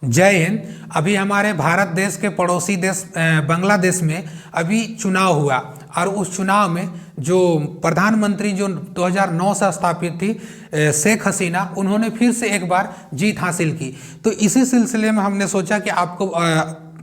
जय हिंद। अभी हमारे भारत देश के पड़ोसी देश बांग्लादेश में अभी चुनाव हुआ और उस चुनाव में जो प्रधानमंत्री जो 2009 से स्थापित थी शेख हसीना, उन्होंने फिर से एक बार जीत हासिल की। तो इसी सिलसिले में हमने सोचा कि आपको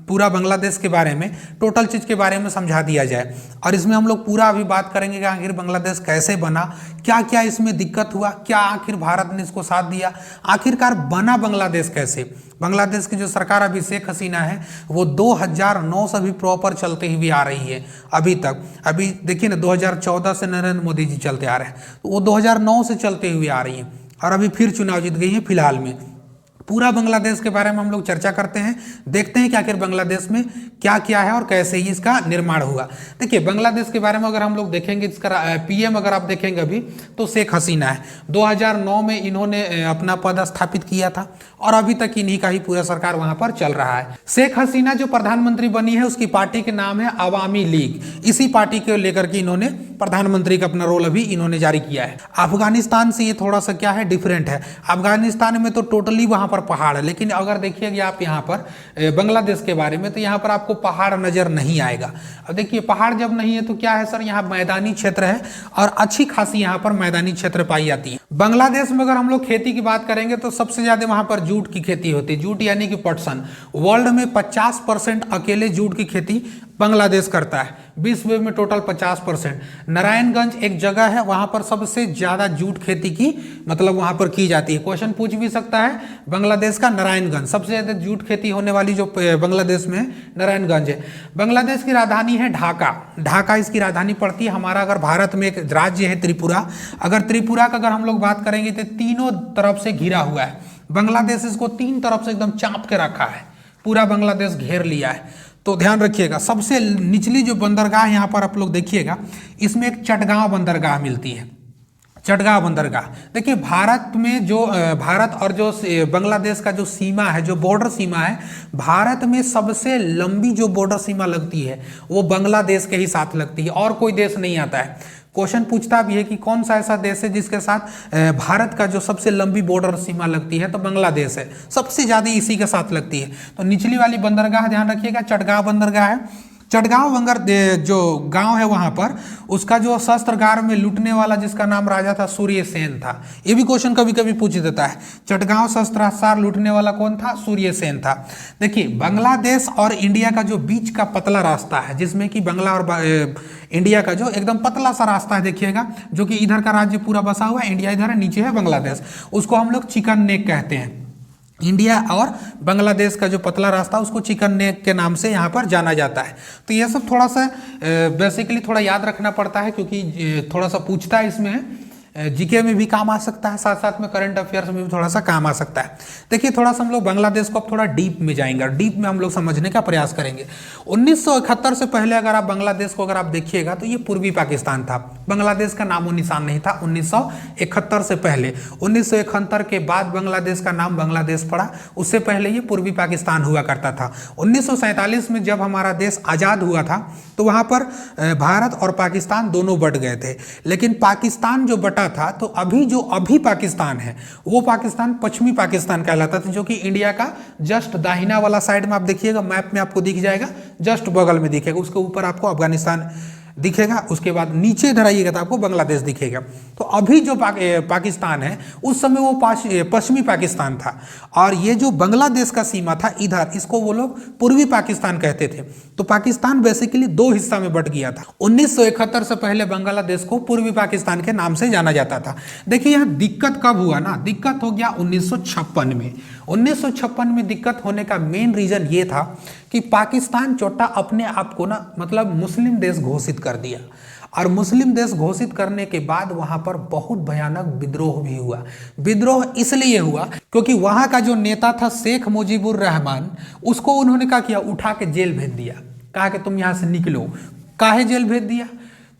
पूरा बांग्लादेश के बारे में, टोटल चीज़ के बारे में समझा दिया जाए। और इसमें हम लोग पूरा अभी बात करेंगे कि आखिर बांग्लादेश कैसे बना, क्या क्या इसमें दिक्कत हुआ, क्या आखिर भारत ने इसको साथ दिया, आखिरकार बना बांग्लादेश कैसे। बांग्लादेश की जो सरकार अभी शेख हसीना है वो 2009 से भी प्रॉपर चलते हुए आ रही है अभी तक। अभी देखिए ना, 2014 से नरेंद्र मोदी जी चलते आ रहे हैं, तो वो 2009 से चलते हुए आ रही है और अभी फिर चुनाव जीत गई है फिलहाल में। पूरा बांग्लादेश के बारे में हम लोग चर्चा करते हैं, देखते हैं कि आखिर बांग्लादेश में क्या क्या है और कैसे ही इसका निर्माण हुआ। देखिए, बांग्लादेश के बारे में अगर हम लोग देखेंगे, इसका पीएम अगर आप देखेंगे अभी तो शेख हसीना है। 2009 में इन्होंने अपना पद स्थापित किया था और अभी तक इन्हीं का ही पूरा सरकार वहां पर चल रहा है। शेख हसीना जो प्रधानमंत्री बनी है उसकी पार्टी के नाम है अवामी लीग। इसी पार्टी को लेकर के इन्होंने प्रधानमंत्री का अपना रोल अभी इन्होंने जारी किया है। अफगानिस्तान से ये थोड़ा सा क्या है, डिफरेंट है। अफगानिस्तान में तो टोटली वहां पर पहाड़ है, लेकिन अगर देखिएगा आप यहाँ पर बांग्लादेश के बारे में, तो यहाँ पर आपको पहाड़ नजर नहीं आएगा। अब देखिए, पहाड़ जब नहीं है तो क्या है सर, यहाँ मैदानी क्षेत्र है और अच्छी खासी यहाँ पर मैदानी क्षेत्र पाई जाती है। बांग्लादेश में अगर हम लोग खेती की बात करेंगे तो सबसे ज्यादा वहां पर जूट की खेती होती है। जूट यानी कि पटसन। वर्ल्ड में 50% अकेले जूट की खेती बांग्लादेश करता है, विश्व में टोटल 50%। नारायणगंज एक जगह है, वहां पर सबसे ज्यादा जूट खेती की मतलब वहां पर की जाती है। क्वेश्चन पूछ भी सकता है, बांग्लादेश का नारायणगंज सबसे ज्यादा जूट खेती होने वाली जो बांग्लादेश में नारायणगंज है। बांग्लादेश की राजधानी है ढाका। ढाका इसकी राजधानी पड़ती है। हमारा अगर भारत में एक राज्य है त्रिपुरा, अगर त्रिपुरा का अगर हम लोग बात करेंगे तो तीनों तरफ से घिरा हुआ है। बांग्लादेश इसको तीन तरफ से एकदम चाप के रखा है, पूरा बांग्लादेश घेर लिया है। तो ध्यान रखिएगा, सबसे निचली जो बंदरगाह यहाँ पर आप लोग देखिएगा, इसमें एक चटगांव बंदरगाह मिलती है। चटगांव बंदरगाह। देखिए, भारत में जो भारत और जो बांग्लादेश का जो सीमा है, जो बॉर्डर सीमा है, भारत में सबसे लंबी जो बॉर्डर सीमा लगती है वो बांग्लादेश के ही साथ लगती है, और कोई देश नहीं आता है। क्वेश्चन पूछता भी है कि कौन सा ऐसा देश है जिसके साथ भारत का जो सबसे लंबी बॉर्डर सीमा लगती है, तो बांग्लादेश है, सबसे ज्यादा इसी के साथ लगती है। तो निचली वाली बंदरगाह ध्यान रखिएगा, चटगांव बंदरगाह है। चटगांव बंगर जो गांव है वहां पर, उसका जो शस्त्रगार में लूटने वाला जिसका नाम राजा था, सूर्यसेन था। ये भी क्वेश्चन कभी कभी पूछ देता है, चटगांव शस्त्रागार लूटने वाला कौन था? सूर्यसेन था। देखिए, बांग्लादेश और इंडिया का जो बीच का पतला रास्ता है, जिसमें कि बांग्ला और इंडिया का जो एकदम पतला सा रास्ता है, देखिएगा, जो कि इधर का राज्य पूरा बसा हुआ है, इंडिया इधर है, नीचे है बांग्लादेश, उसको हम लोग चिकन नेक कहते हैं। इंडिया और बांग्लादेश का जो पतला रास्ता, उसको चिकन नेक के नाम से यहाँ पर जाना जाता है। तो ये सब थोड़ा सा बेसिकली थोड़ा याद रखना पड़ता है, क्योंकि थोड़ा सा पूछता है, इसमें जीके में भी काम आ सकता है, साथ साथ में करंट अफेयर्स में भी थोड़ा सा काम आ सकता है। देखिए, थोड़ा सा हम लोग बांग्लादेश को अब थोड़ा डीप में जाएंगे और डीप में हम लोग समझने का प्रयास करेंगे। 1971 से पहले अगर आप बांग्लादेश को अगर आप देखिएगा तो ये पूर्वी पाकिस्तान था। बांग्लादेश का नामो निशान नहीं था 1971 से पहले। 1971 के बाद बांग्लादेश का नाम बांग्लादेश पड़ा, उससे पहले ये पूर्वी पाकिस्तान हुआ करता था। 1947 में जब हमारा देश आज़ाद हुआ था तो वहाँ पर भारत और पाकिस्तान दोनों बट गए थे, लेकिन पाकिस्तान जो बटा था, तो अभी पाकिस्तान है वो पाकिस्तान पश्चिमी पाकिस्तान कहलाता था, जो कि इंडिया का जस्ट दाहिना वाला साइड में आप देखिएगा, मैप में आपको दिख जाएगा, जस्ट बगल में दिखेगा। उसके ऊपर आपको अफगानिस्तान दिखेगा, उसके बाद नीचे इधर आइएगा तो आपको बांग्लादेश दिखेगा। तो अभी जो पाकिस्तान है, उस समय वो पश्चिमी पाकिस्तान था, और ये जो बांग्लादेश का सीमा था इधर, इसको वो लोग पूर्वी पाकिस्तान कहते थे। तो पाकिस्तान बेसिकली दो हिस्सा में बट गया था। 1971 से पहले बांग्लादेश को पूर्वी पाकिस्तान के नाम से जाना जाता था। देखिए, यहाँ दिक्कत कब हुआ ना, दिक्कत हो गया 1956 में। 1956 में दिक्कत होने का मेन रीजन ये था कि पाकिस्तान चोटा अपने आप को ना मतलब मुस्लिम देश घोषित कर दिया, और मुस्लिम देश घोषित करने के बाद वहां पर बहुत भयानक विद्रोह भी हुआ। विद्रोह इसलिए हुआ क्योंकि वहां का जो नेता था शेख मुजीबुर रहमान, उसको उन्होंने क्या किया, उठा के जेल भेज दिया, कहा कि तुम यहां से निकलो। काहे जेल भेज दिया?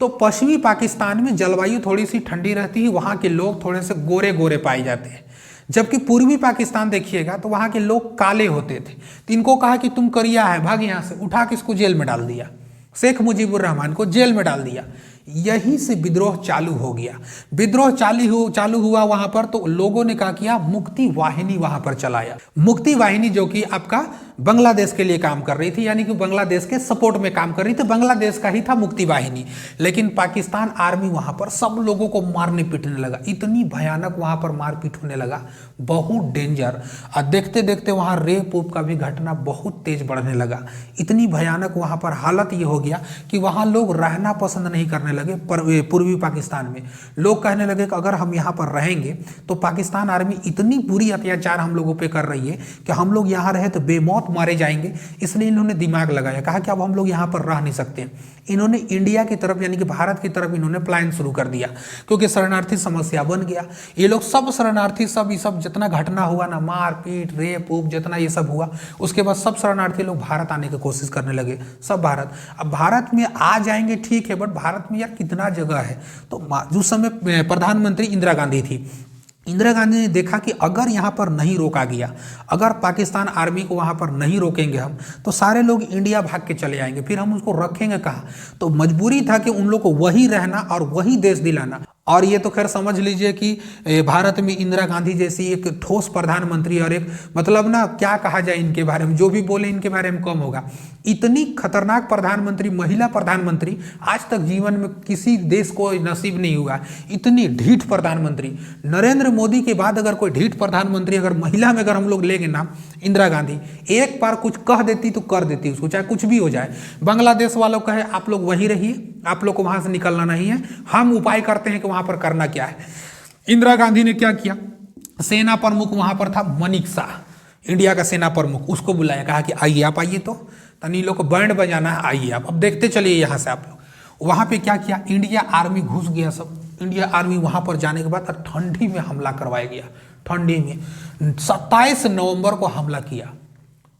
तो पश्चिमी पाकिस्तान में जलवायु थोड़ी सी ठंडी रहती है, वहां के लोग थोड़े से गोरे गोरे पाए जाते हैं, जबकि पूर्वी पाकिस्तान देखिएगा तो वहां के लोग काले होते थे। तो इनको कहा कि तुम करिया है, भाग यहां से, उठा के इसको जेल में डाल दिया, शेख मुजीबुर रहमान को जेल में डाल दिया। यहीं से विद्रोह चालू हो गया। विद्रोह चालू हुआ वहां पर, तो लोगों ने क्या किया, मुक्ति वाहिनी वहां पर चलाया। मुक्ति वाहिनी जो कि आपका बांग्लादेश के लिए काम कर रही थी, यानी कि बांग्लादेश के सपोर्ट में काम कर रही थी, बांग्लादेश का ही था मुक्ति वाहिनी। लेकिन पाकिस्तान आर्मी वहां पर सब लोगों को मारने पीटने लगा, इतनी भयानक वहां पर मारपीट होने लगा, बहुत डेंजर। और देखते देखते वहां रेप उप का भी घटना बहुत तेज बढ़ने लगा। इतनी भयानक वहां पर हालत ये हो गया कि वहां लोग रहना पसंद नहीं करने लगे। पूर्वी पाकिस्तान में लोग कहने लगे कि अगर हम यहाँ पर रहेंगे तो पाकिस्तान आर्मी इतनी बुरी अत्याचार हम लोगों पे कर रही है कि हम लोग यहाँ रहे तो बेमौत मारे जाएंगे। इसलिए इन्होंने दिमाग लगाया, कहा कि अब हम लोग यहाँ पर रह नहीं सकते। इन्होंने इंडिया की तरफ यानी कि भारत की तरफ इन्होंने प्लान शुरू कर दिया, क्योंकि शरणार्थी समस्या बन गया। ये लोग सब शरणार्थी सब ये सब जितना घटना हुआ ना, मार पीट रेप उप जितना ये सब हुआ, उसके बाद सब शरणार्थी लोग भारत आने की कोशिश करने लगे, सब भारत। अब भारत में आ जाएंगे ठीक है, बट भारत में यार कितना जगह है। तो उस समय प्रधानमंत्री इंदिरा गांधी थी। इंदिरा गांधी ने देखा कि अगर यहाँ पर नहीं रोका गया, अगर पाकिस्तान आर्मी को वहाँ पर नहीं रोकेंगे हम, तो सारे लोग इंडिया भाग के चले आएंगे, फिर हम उसको रखेंगे कहाँ। तो मजबूरी था कि उन लोग को वही रहना और वही देश दिलाना। और ये तो खैर समझ लीजिए कि भारत में इंदिरा गांधी जैसी एक ठोस प्रधानमंत्री और एक मतलब ना क्या कहा जाए इनके बारे में, जो भी बोले इनके बारे में कम होगा। इतनी खतरनाक प्रधानमंत्री, महिला प्रधानमंत्री आज तक जीवन में किसी देश को नसीब नहीं हुआ। इतनी ढीठ प्रधानमंत्री, नरेंद्र मोदी के बाद अगर कोई ढीठ प्रधानमंत्री अगर महिला में अगर हम लोग लेंगे ना, इंदिरा गांधी एक बार कुछ कह देती तो कर देती उसको, चाहे कुछ भी हो जाए। बांग्लादेश वालों कहे आप लोग वहीं रहिए, आप लोग को वहां से निकलना नहीं है, हम उपाय करते हैं कि वहां पर करना क्या है। इंदिरा गांधी ने क्या किया, सेना प्रमुख वहां पर था मनिक शाह, इंडिया का सेना प्रमुख, उसको बुलाया, कहा कि आइए आप आइए, तो तनी लोग को बैंड बजाना है, आइए आप, अब देखते चलिए यहाँ से आप लोग। वहां पे क्या किया, इंडिया आर्मी घुस गया सब। इंडिया आर्मी वहां पर जाने के बाद ठंडी में हमला करवाया गया। ठंडी में 27 नवंबर को हमला किया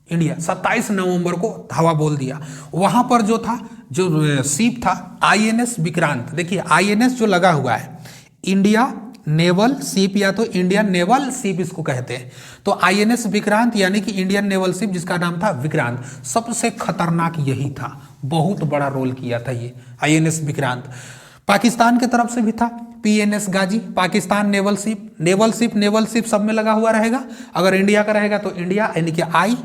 इंडिया, 27 नवंबर को हवा बोल दिया। वहां पर जो था, जो शिप था आईएनएस विक्रांत, देखिए आईएनएस जो लगा हुआ है, इंडिया नेवल शिप या तो इंडियन नेवल शिप इसको कहते हैं। तो आईएनएस विक्रांत यानी कि इंडियन नेवल शिप जिसका नाम था विक्रांत, सबसे खतरनाक यही था, बहुत बड़ा रोल किया था ये आईएनएस विक्रांत। पाकिस्तान की तरफ से भी था पीएनएस गाजी, पाकिस्तान नेवल शिप सब में लगा हुआ रहेगा। अगर इंडिया का रहेगा तो इंडिया यानी कि आई,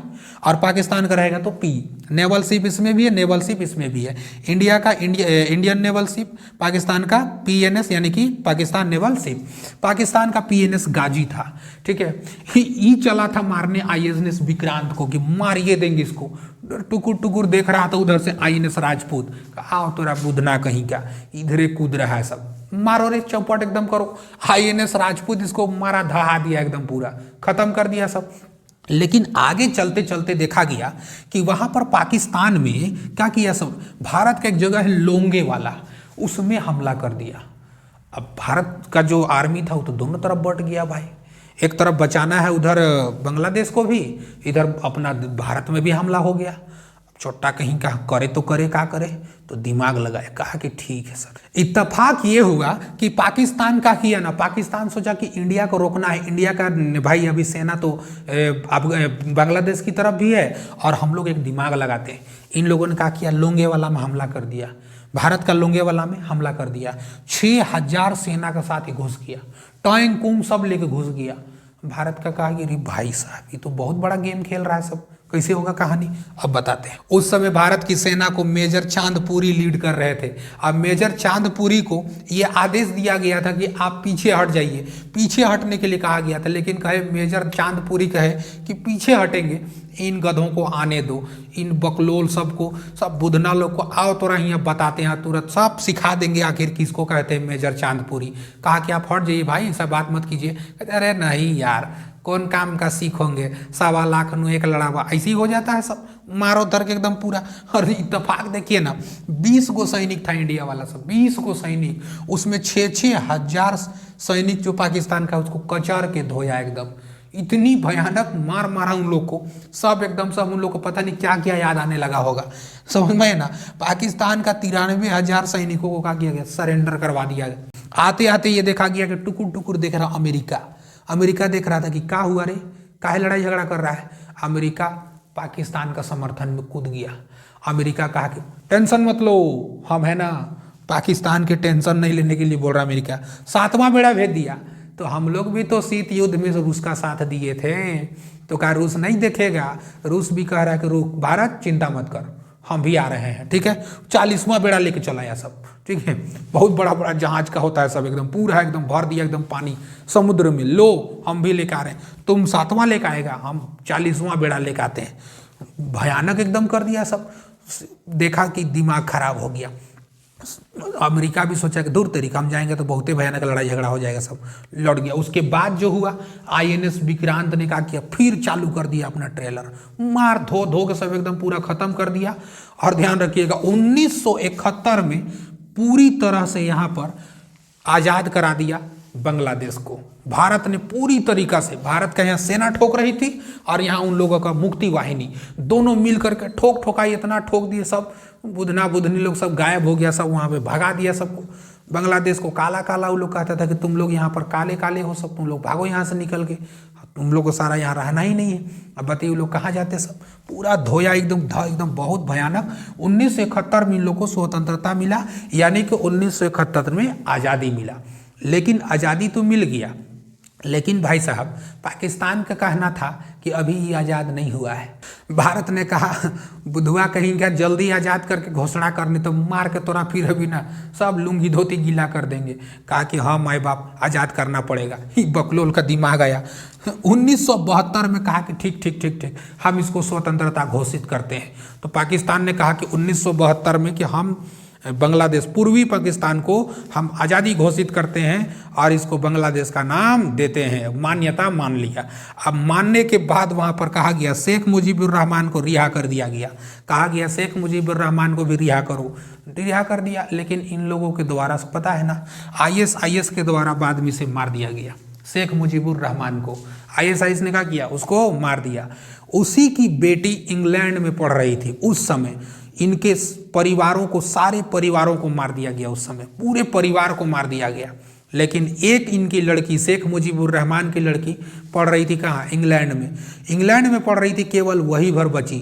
और पाकिस्तान का रहेगा तो पी। नेवल शिप इसमें भी है, नेवल शिप इसमें भी है। इंडिया का इंडियन नेवल शिप, पाकिस्तान का पीएनएस यानी कि पाकिस्तान नेवल शिप। पाकिस्तान का पीएनएस गाजी था, ठीक है। ये चला था मारने आईएनएस विक्रांत को कि मारिए देंगे इसको। टुकुर टुकुर देख रहा था उधर से आईएनएस राजपूत, आओ तोरा बुधना कहीं का, इधरे कूद रहा है सब, मारो रे चौपट एकदम करो। आईएनएस राजपूत इसको मारा, दहा दिया एकदम, पूरा खत्म कर दिया सब। लेकिन आगे चलते चलते देखा गया कि वहां पर पाकिस्तान में क्या किया सब, भारत का एक जगह है लोंगे वाला, उसमें हमला कर दिया। अब भारत का जो आर्मी था वो तो दोनों तरफ बट गया भाई, एक तरफ बचाना है उधर बांग्लादेश को भी, इधर अपना भारत में भी हमला हो गया। छोटा कहीं का करे तो करे, क्या करे, तो दिमाग लगाए, कहा कि ठीक है सर। इत्तेफाक ये हुआ कि पाकिस्तान का किया ना, पाकिस्तान सोचा कि इंडिया को रोकना है, इंडिया का भाई अभी सेना तो अब बांग्लादेश की तरफ भी है, और हम लोग एक दिमाग लगाते हैं। इन लोगों ने क्या किया, लोंगेवाला में हमला कर दिया, भारत का लोंगेवाला में हमला कर दिया। 6000 सेना के साथ ही घुस गया, टैंक उंक सब लेके घुस गया। भारत का कहा कि भाई साहब ये तो बहुत बड़ा गेम खेल रहा है सब, कैसे होगा कहानी, अब बताते हैं। उस समय भारत की सेना को मेजर चांदपुरी लीड कर रहे थे। अब मेजर चांदपुरी को यह आदेश दिया गया था कि आप पीछे हट जाइए, पीछे हटने के लिए कहा गया था, लेकिन कहे मेजर चांदपुरी कहे कि पीछे हटेंगे, इन गधों को आने दो, इन बकलोल सबको, सब बुधना लोग को आओ तोरा यहाँ बताते हैं, तुरंत सब सिखा देंगे आखिर किसको कहते हैं मेजर चांदपुरी। कहा कि आप हट जाइए भाई, ऐसा बात मत कीजिए। कहते अरे नहीं यार, कौन काम का सीख होंगे, 1.25 लाख नु एक लड़ावा, ऐसे ही हो जाता है सब, मारो धर के एकदम पूरा। और इत्तेफाक देखिए ना, 20 गो सैनिक था इंडिया वाला सब, 20 गो सैनिक, उसमें 6-6 हजार सैनिक जो पाकिस्तान का, उसको कचर के धोया एकदम। इतनी भयानक मार मारा उन लोग को, सब एकदम सब उन लोग को पता नहीं क्या क्या याद आने लगा होगा, समझ में ना। पाकिस्तान का 93,000 सैनिकों को क्या किया गया, सरेंडर करवा दिया गया। आते आते ये देखा गया कि टुकुर टुकुर देख रहा अमेरिका देख रहा था कि क्या हुआ रे, काहे लड़ाई झगड़ा कर रहा है। अमेरिका पाकिस्तान का समर्थन में कूद गया। अमेरिका कहा कि टेंशन मत लो, हम है ना, पाकिस्तान के टेंशन नहीं लेने के लिए बोल रहा अमेरिका। 7वां बेड़ा भेज दिया। तो हम लोग भी तो शीत युद्ध में रूस का साथ दिए थे, तो क्या रूस नहीं देखेगा? रूस भी कह रहा है कि रुक भारत चिंता मत कर, हम भी आ रहे हैं, ठीक है। 40वां बेड़ा लेके चला या सब, ठीक है। बहुत बड़ा बड़ा जहाज का होता है सब, एकदम पूरा एकदम भर दिया एकदम पानी समुद्र में, लो हम भी लेकर आ रहे हैं। तुम 7वां लेकर आएगा, हम 40वां बेड़ा लेकर आते हैं। भयानक एकदम कर दिया सब। देखा कि दिमाग खराब हो गया। अमेरिका भी सोचा कि दूर तरीका हम जाएंगे तो बहुत ही भयानक लड़ाई झगड़ा हो जाएगा, सब लौट गया। उसके बाद जो हुआ, INS विक्रांत ने क्या किया, फिर चालू कर दिया अपना ट्रेलर, मार धो धो के सब एकदम पूरा खत्म कर दिया। और ध्यान रखिएगा 1971 में पूरी तरह से यहाँ पर आज़ाद करा दिया बांग्लादेश को। भारत ने पूरी तरीका से, भारत का यहाँ सेना ठोक रही थी और यहाँ उन लोगों का मुक्ति वाहिनी, दोनों मिल करके ठोक ठोकाई, इतना ठोक दिए सब, बुधना बुधनी लोग सब गायब हो गया, सब वहाँ पे भगा दिया सबको। बांग्लादेश को काला काला वो लोग कहता था कि तुम लोग यहाँ पर काले काले हो सब, तुम लोग भागो यहाँ से निकल के, तुम लोग को सारा यहाँ रहना ही नहीं है। अब बताइए लोग कहाँ जाते सब, पूरा धोया एकदम बहुत भयानक। 1971 में इन लोग को स्वतंत्रता मिला, यानी कि 1971 में आज़ादी मिला। लेकिन आज़ादी तो मिल गया, लेकिन भाई साहब पाकिस्तान का कहना था कि अभी ये आज़ाद नहीं हुआ है। भारत ने कहा बुधवा कहीं क्या जल्दी आज़ाद करके घोषणा करने तो मार के तोरा फिर अभी ना सब लुंगी धोती गीला कर देंगे। कहा कि हाँ माई बाप आज़ाद करना पड़ेगा। ही बकलोल का दिमाग आया। 1972 में कहा कि ठीक हम इसको स्वतंत्रता घोषित करते हैं। तो पाकिस्तान ने कहा कि 1972 में कि हम बांग्लादेश, पूर्वी पाकिस्तान को हम आज़ादी घोषित करते हैं और इसको बांग्लादेश का नाम देते हैं। मान्यता मान लिया। अब मानने के बाद वहाँ पर कहा गया शेख मुजीबुर रहमान को रिहा कर दिया गया। कहा गया शेख मुजीबुर रहमान को भी रिहा करो, रिहा कर दिया। लेकिन इन लोगों के द्वारा, पता है ना, IS के द्वारा बाद में से मार दिया गया शेख मुजीबुर रहमान को। IS ने क्या किया, उसको मार दिया। उसी की बेटी इंग्लैंड में पढ़ रही थी उस समय। इनके परिवारों को, सारे परिवारों को मार दिया गया उस समय, पूरे परिवार को मार दिया गया। लेकिन एक इनकी लड़की, शेख मुजीबुर रहमान की लड़की पढ़ रही थी कहाँ, इंग्लैंड में। इंग्लैंड में पढ़ रही थी, केवल वही भर बची,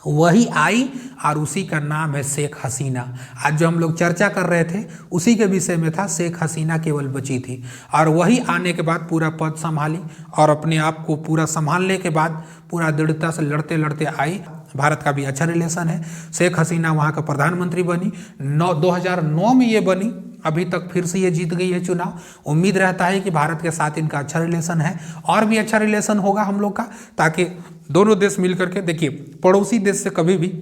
वही आई और उसी का नाम है शेख हसीना। आज जो हम लोग चर्चा कर रहे थे उसी के विषय में था। शेख हसीना केवल बची थी और वही आने के बाद पूरा पद संभाली और अपने आप को पूरा संभालने के बाद पूरा दृढ़ता से लड़ते लड़ते आई। भारत का भी अच्छा रिलेशन है। शेख हसीना वहाँ का प्रधानमंत्री बनी। 2009 में ये बनी। अभी तक फिर से ये जीत गई है चुनाव। उम्मीद रहता है कि भारत के साथ इनका अच्छा रिलेशन है और भी अच्छा रिलेशन होगा हम लोग का, ताकि दोनों देश मिल करके, देखिए पड़ोसी देश से कभी भी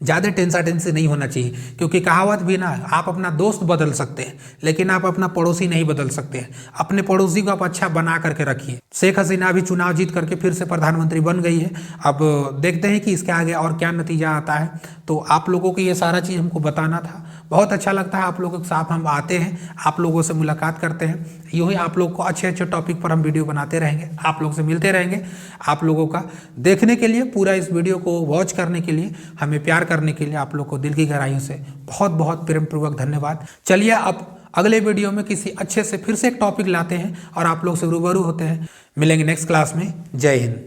ज़्यादा टेंसा नहीं होना चाहिए, क्योंकि कहावत भी ना, आप अपना दोस्त बदल सकते हैं लेकिन आप अपना पड़ोसी नहीं बदल सकते हैं। अपने पड़ोसी को आप अच्छा बना करके रखिए। शेख हसीना भी चुनाव जीत करके फिर से प्रधानमंत्री बन गई है। अब देखते हैं कि इसके आगे और क्या नतीजा आता है। तो आप लोगों को ये सारा चीज़ हमको बताना था। बहुत अच्छा लगता है आप लोगों के साथ हम आते हैं, आप लोगों से मुलाकात करते हैं। यूँ ही आप लोग को अच्छे अच्छे टॉपिक पर हम वीडियो बनाते रहेंगे, आप लोग से मिलते रहेंगे। आप लोगों का देखने के लिए, पूरा इस वीडियो को वॉच करने के लिए, हमें प्यार करने के लिए आप लोग को दिल की गहराइयों से बहुत बहुत प्रेमपूर्वक धन्यवाद। चलिए अब अगले वीडियो में किसी अच्छे से फिर से एक टॉपिक लाते हैं और आप लोग से रूबरू होते हैं। मिलेंगे नेक्स्ट क्लास में। जय हिंद।